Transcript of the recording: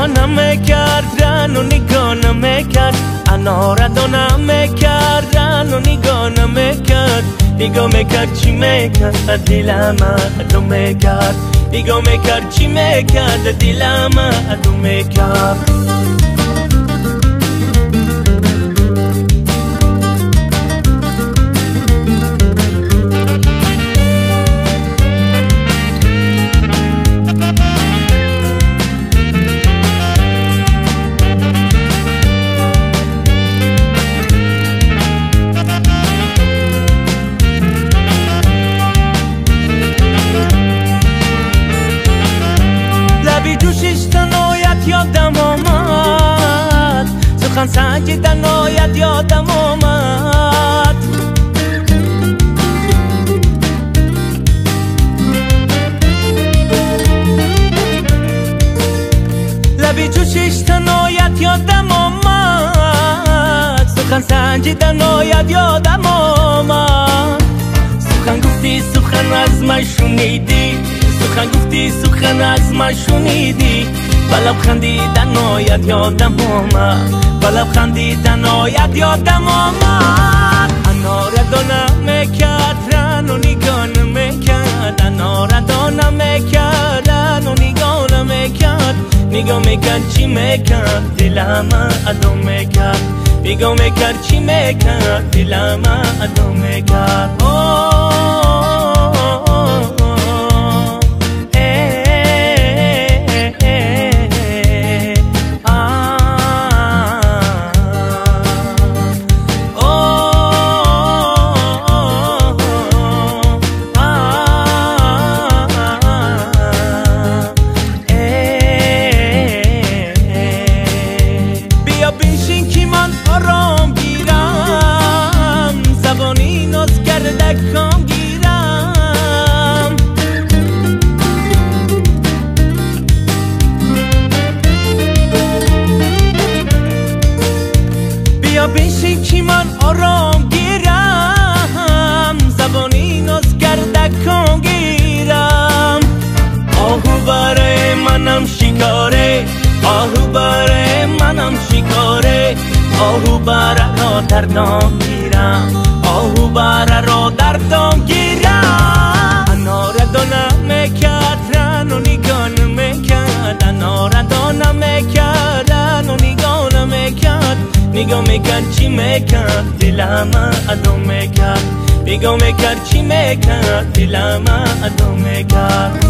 نگاه نمیکردن و نگاه نمیکرد انارا دو نمیکردن و نگاه نمیکرد نگاه میکرد چی میکرد دلم ادو میکرد نگاه میکرد چی میکرد دلم ادو میکرد یادم آمد سخن سنجیدن آید یادم آمد لبی جوشیشتن آید یادم آمد سخن سنجیدن آید یادم آمد سخن گفتی سخن از من شنیدی سخن گفتی سخن از من شنیدی بلب خندیدن آید یادم آمد بلب خندیدن آید یادم آمد اناره دو نمیکردن و نگاه نمیکرد اناره دو نمیکردن و نگاه نمیکرد نگاه میکرد چی میکرد دلم ادو میکرد نگاه میکرد چی میکرد دلم ادو میکرد آرام گیرم زبانی ناز کرده کام گیرم بیا بنشین که من آرام گیرم زبانی ناز کرده کام گیرم آهو برای منم شکاره آهو برای منم شکاره آهو بره را دردم گیرم آهو بره را دردم گیرم اناره دو نمیکردن و نگاه نمیکرد اناره دو نمیکردن و نگاه نمیکرد نگاه میکرد چی میکرد دلم ادو میکرد نگاه میکرد چی میکرد دلم ادو میکرد